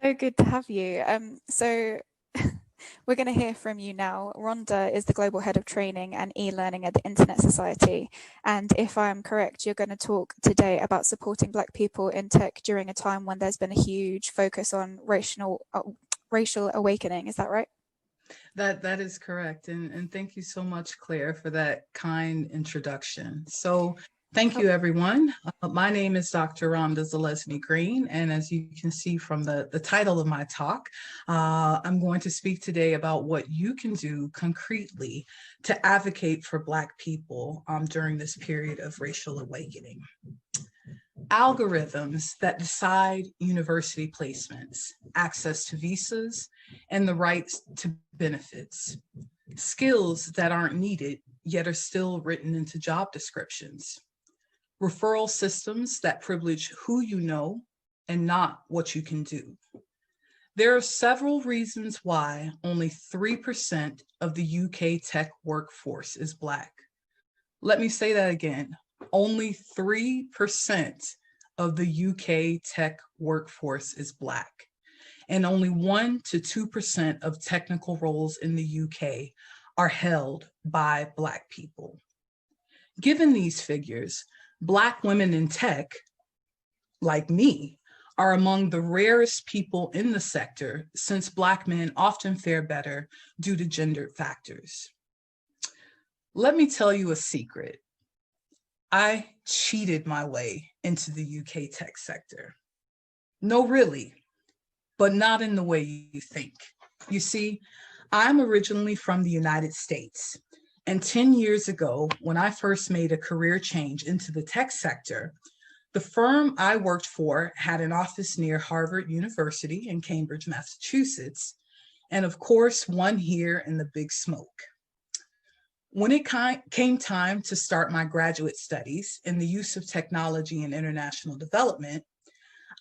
So good to have you. So we're going to hear from you now. Rhonda is the Global Head of Training and eLearning at the Internet Society. And if I'm correct, you're going to talk today about supporting Black people in tech during a time when there's been a huge focus on racial awakening. Is that right? That is correct. And thank you so much, Claire, for that kind introduction. So thank you, everyone. My name is Dr. Ronda Zelezny-Green, and as you can see from the title of my talk, I'm going to speak today about what you can do concretely to advocate for Black people during this period of racial awakening. Algorithms that decide university placements, access to visas, and the rights to benefits. Skills that aren't needed, yet are still written into job descriptions. Referral systems that privilege who you know and not what you can do. There are several reasons why only 3% of the UK tech workforce is Black. Let me say that again. Only 3% of the UK tech workforce is Black, and only 1 to 2% of technical roles in the UK are held by Black people. Given these figures, Black women in tech, like me, are among the rarest people in the sector, since Black men often fare better due to gender factors. Let me tell you a secret. I cheated my way into the UK tech sector. No, really, but not in the way you think. You see, I'm originally from the United States, and 10 years ago, when I first made a career change into the tech sector, the firm I worked for had an office near Harvard University in Cambridge, Massachusetts, and of course, one here in the Big Smoke. When it came time to start my graduate studies in the use of technology and international development,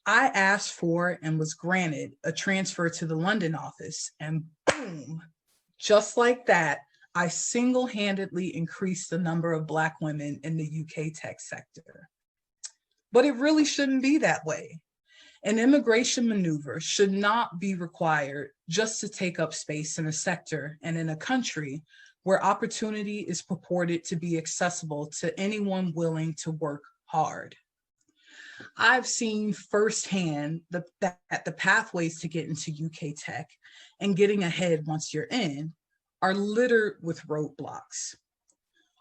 I asked for and was granted a transfer to the London office, and boom, just like that, I single-handedly increased the number of Black women in the UK tech sector. But it really shouldn't be that way. An immigration maneuver should not be required just to take up space in a sector and in a country where opportunity is purported to be accessible to anyone willing to work hard. I've seen firsthand that the pathways to get into UK tech and getting ahead once you're in are littered with roadblocks.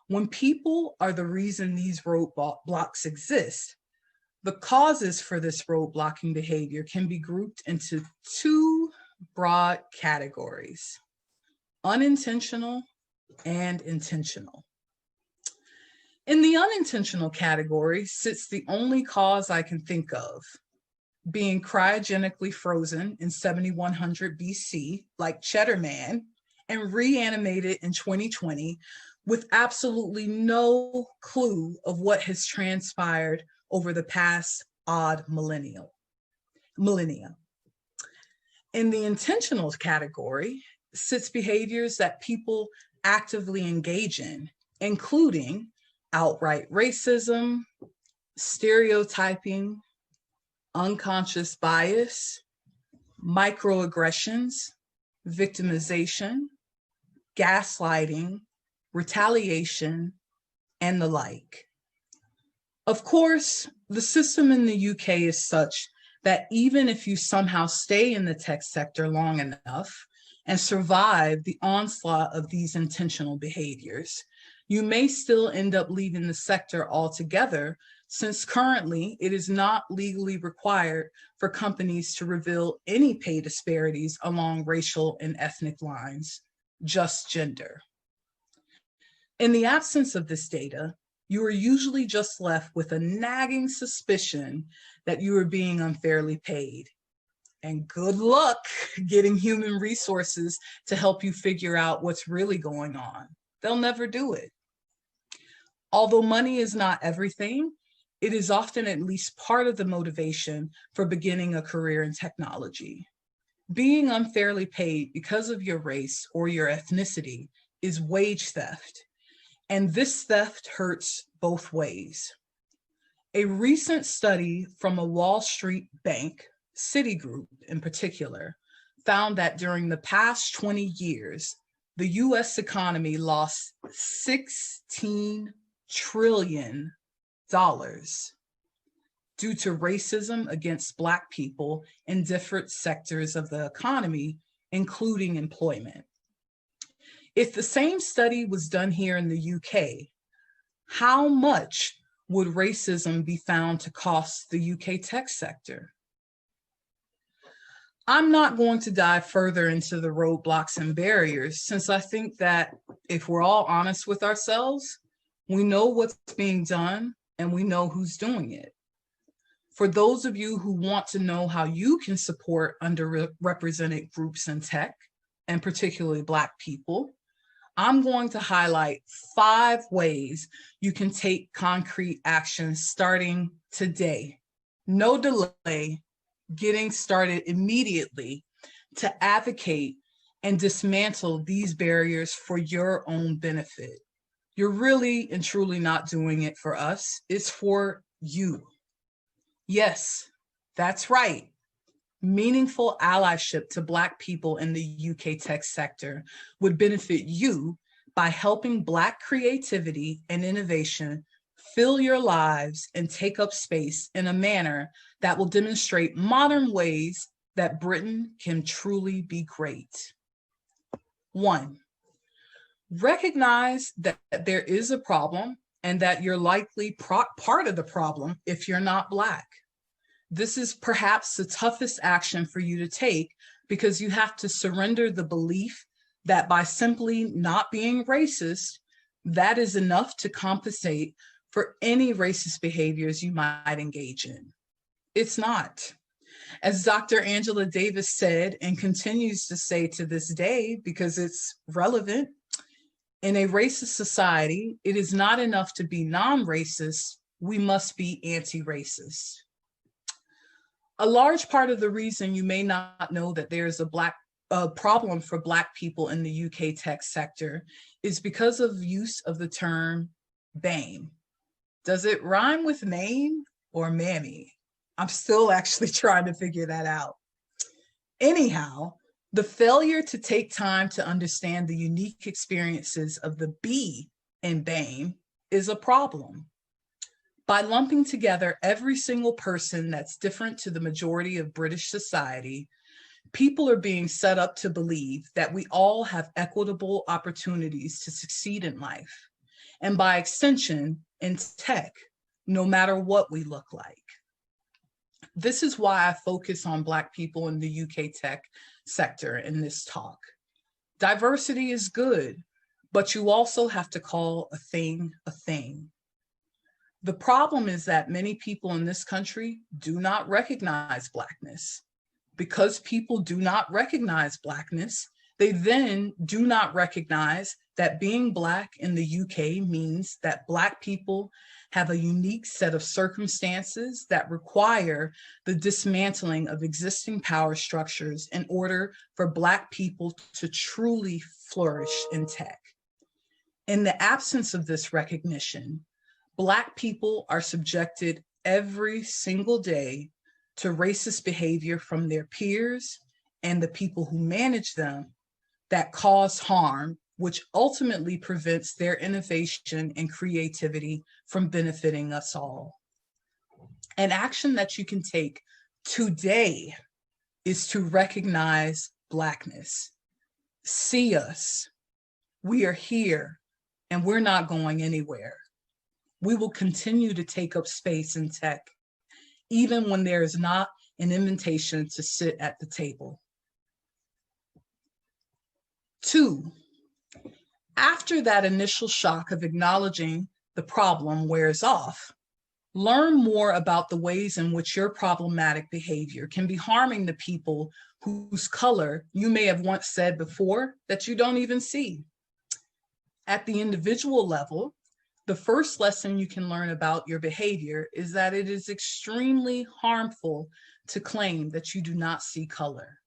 When people are the reason these roadblocks exist, the causes for this roadblocking behavior can be grouped into two broad categories: unintentional and intentional. In the unintentional category sits the only cause I can think of: being cryogenically frozen in 7100 BC, like Cheddar Man, and reanimated in 2020 with absolutely no clue of what has transpired over the past odd millennia. In the intentional category sits behaviors that people actively engage in, including outright racism, stereotyping, unconscious bias, microaggressions, victimization, gaslighting, retaliation, and the like. Of course, the system in the UK is such that even if you somehow stay in the tech sector long enough and survive the onslaught of these intentional behaviors, you may still end up leaving the sector altogether, since currently it is not legally required for companies to reveal any pay disparities along racial and ethnic lines, just gender. In the absence of this data, you are usually just left with a nagging suspicion that you are being unfairly paid. And good luck getting human resources to help you figure out what's really going on. They'll never do it. Although money is not everything, it is often at least part of the motivation for beginning a career in technology. Being unfairly paid because of your race or your ethnicity is wage theft, and this theft hurts both ways. A recent study from a Wall Street bank Citigroup in particular, found that during the past 20 years, the US economy lost $16 trillion due to racism against Black people in different sectors of the economy, including employment. If the same study was done here in the UK, how much would racism be found to cost the UK tech sector? I'm not going to dive further into the roadblocks and barriers, since I think that if we're all honest with ourselves, we know what's being done and we know who's doing it. For those of you who want to know how you can support underrepresented groups in tech, and particularly Black people, I'm going to highlight 5 ways you can take concrete action starting today. No delay, getting started immediately to advocate and dismantle these barriers for your own benefit. You're really and truly not doing it for us, it's for you. Yes, that's right. Meaningful allyship to Black people in the UK tech sector would benefit you by helping Black creativity and innovation fill your lives and take up space in a manner that will demonstrate modern ways that Britain can truly be great. 1, recognize that there is a problem and that you're likely part of the problem if you're not Black. This is perhaps the toughest action for you to take because you have to surrender the belief that by simply not being racist, that is enough to compensate for any racist behaviors you might engage in. It's not. As Dr. Angela Davis said and continues to say to this day because it's relevant, in a racist society, it is not enough to be non-racist, we must be anti-racist. A large part of the reason you may not know that there's a problem for Black people in the UK tech sector is because of use of the term BAME. Does it rhyme with name or mammy? I'm still actually trying to figure that out. Anyhow, the failure to take time to understand the unique experiences of the B in BAME is a problem. By lumping together every single person that's different to the majority of British society, people are being set up to believe that we all have equitable opportunities to succeed in life, and by extension, in tech, no matter what we look like. This is why I focus on Black people in the UK tech sector in this talk. Diversity is good, but you also have to call a thing a thing. The problem is that many people in this country do not recognize Blackness. Because people do not recognize Blackness, they then do not recognize that being Black in the UK means that Black people have a unique set of circumstances that require the dismantling of existing power structures in order for Black people to truly flourish in tech. In the absence of this recognition, Black people are subjected every single day to racist behavior from their peers and the people who manage them that cause harm, which ultimately prevents their innovation and creativity from benefiting us all. An action that you can take today is to recognize Blackness. See us. We are here and we're not going anywhere. We will continue to take up space in tech, even when there is not an invitation to sit at the table. 2, after that initial shock of acknowledging the problem wears off, learn more about the ways in which your problematic behavior can be harming the people whose color you may have once said before that you don't even see. At the individual level, the first lesson you can learn about your behavior is that it is extremely harmful to claim that you do not see color.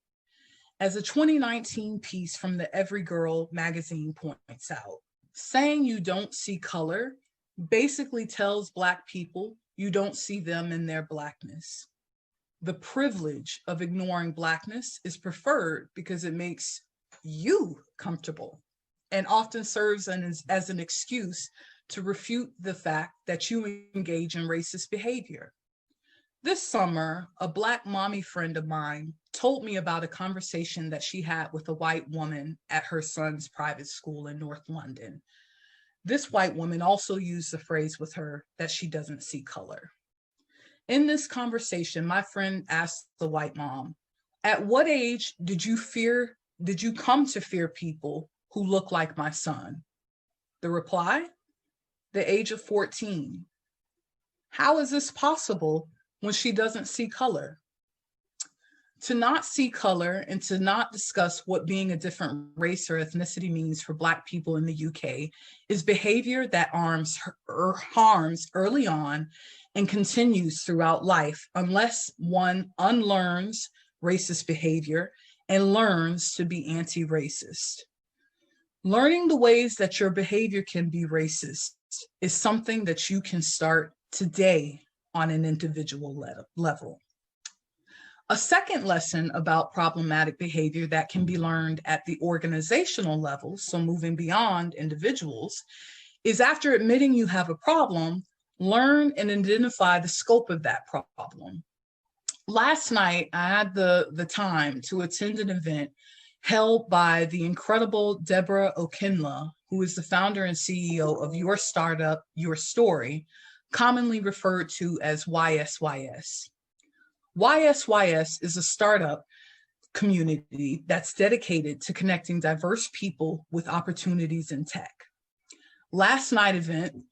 As a 2019 piece from the Every Girl magazine points out, saying you don't see color basically tells Black people you don't see them in their Blackness. The privilege of ignoring Blackness is preferred because it makes you comfortable and often serves as an excuse to refute the fact that you engage in racist behavior. This summer, a Black mommy friend of mine told me about a conversation that she had with a white woman at her son's private school in North London. This white woman also used the phrase with her that she doesn't see color. In this conversation, my friend asked the white mom, "At what age did you come to fear people who look like my son?" The reply, the age of 14. How is this possible when she doesn't see color? To not see color and to not discuss what being a different race or ethnicity means for Black people in the UK is behavior that harms early on and continues throughout life unless one unlearns racist behavior and learns to be anti-racist. Learning the ways that your behavior can be racist is something that you can start today on an individual level. A second lesson about problematic behavior that can be learned at the organizational level, so moving beyond individuals, is after admitting you have a problem, learn and identify the scope of that problem. Last night, I had the time to attend an event held by the incredible Deborah Okinla, who is the founder and CEO of your startup, Your Story, commonly referred to as YSYS. YSYS is a startup community that's dedicated to connecting diverse people with opportunities in tech. Last night's event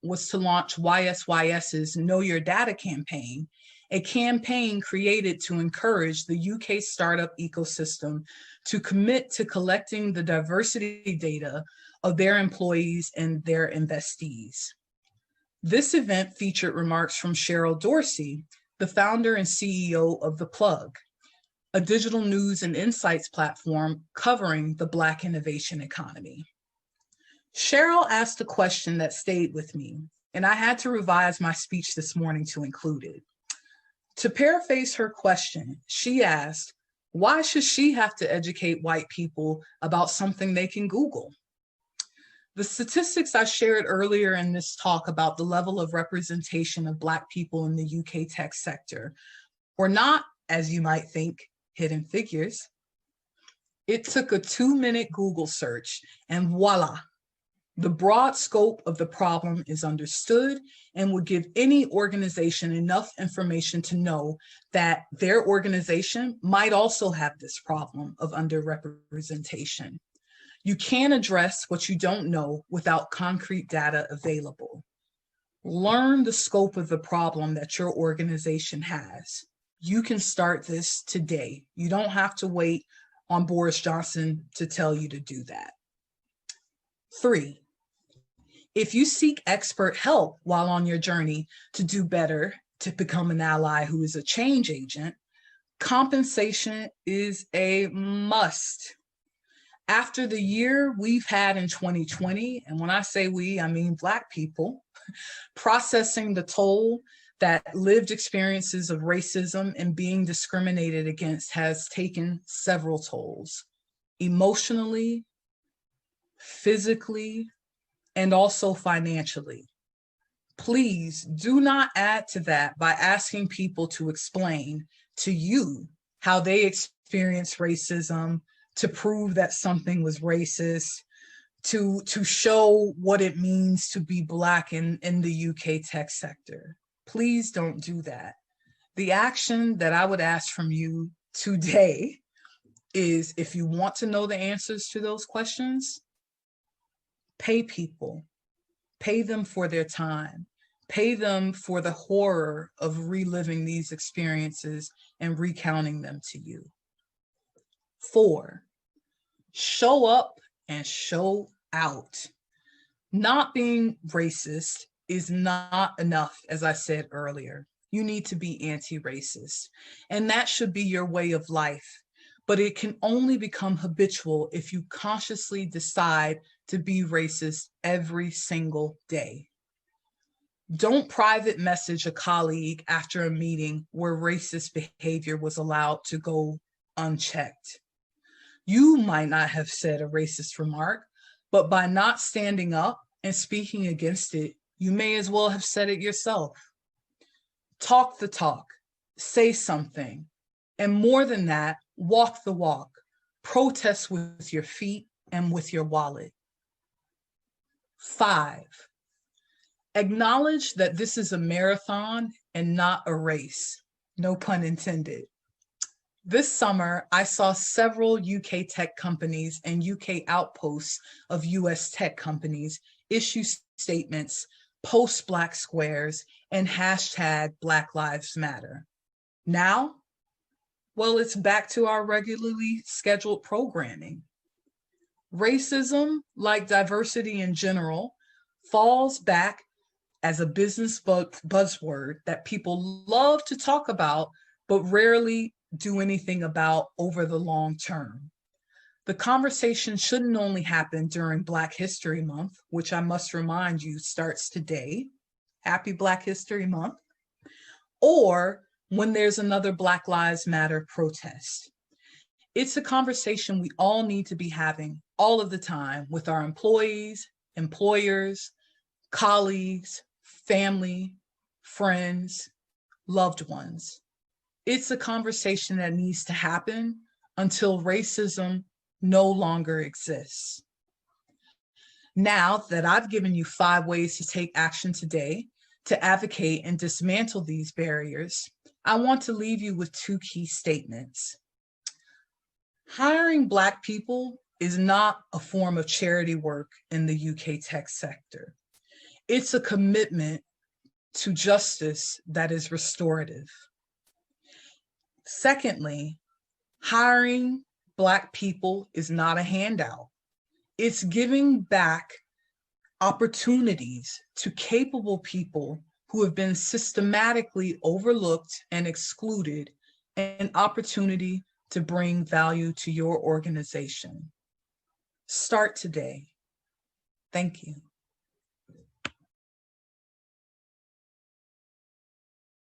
was to launch YSYS's Know Your Data campaign, a campaign created to encourage the UK startup ecosystem to commit to collecting the diversity data of their employees and their investees. This event featured remarks from Cheryl Dorsey, the founder and CEO of The Plug, a digital news and insights platform covering the Black innovation economy. Cheryl asked a question that stayed with me, and I had to revise my speech this morning to include it. To paraphrase her question, she asked, why should she have to educate white people about something they can Google? The statistics I shared earlier in this talk about the level of representation of Black people in the UK tech sector were not, as you might think, hidden figures. It took a 2-minute Google search and voila, the broad scope of the problem is understood and would give any organization enough information to know that their organization might also have this problem of underrepresentation. You can't address what you don't know without concrete data available. Learn the scope of the problem that your organization has. You can start this today. You don't have to wait on Boris Johnson to tell you to do that. 3, if you seek expert help while on your journey to do better, to become an ally who is a change agent, compensation is a must. After the year we've had in 2020, and when I say we, I mean Black people, processing the toll that lived experiences of racism and being discriminated against has taken several tolls, emotionally, physically, and also financially. Please do not add to that by asking people to explain to you how they experience racism, to prove that something was racist, to show what it means to be Black in the UK tech sector. Please don't do that. The action that I would ask from you today is, if you want to know the answers to those questions, pay people, pay them for their time, pay them for the horror of reliving these experiences and recounting them to you. 4, show up and show out. Not being racist is not enough, as I said earlier. You need to be anti-racist, and that should be your way of life. But it can only become habitual if you consciously decide to be racist every single day. Don't private message a colleague after a meeting where racist behavior was allowed to go unchecked. You might not have said a racist remark, but by not standing up and speaking against it, you may as well have said it yourself. Talk the talk, say something, and more than that, walk the walk. Protest with your feet and with your wallet. 5, acknowledge that this is a marathon and not a race. No pun intended. This summer, I saw several UK tech companies and UK outposts of US tech companies issue statements, post Black squares, and hashtag Black Lives Matter. Now, well, it's back to our regularly scheduled programming. Racism, like diversity in general, falls back as a business buzzword that people love to talk about, but rarely do anything about over the long term. The conversation shouldn't only happen during Black History Month, which I must remind you starts today. Happy Black History Month. Or when there's another Black Lives Matter protest. It's a conversation we all need to be having all of the time with our employees, employers, colleagues, family, friends, loved ones. It's a conversation that needs to happen until racism no longer exists. Now that I've given you 5 ways to take action today to advocate and dismantle these barriers, I want to leave you with 2 key statements. Hiring Black people is not a form of charity work in the UK tech sector. It's a commitment to justice that is restorative. Secondly, hiring Black people is not a handout. It's giving back opportunities to capable people who have been systematically overlooked and excluded, an opportunity to bring value to your organization. Start today. Thank you.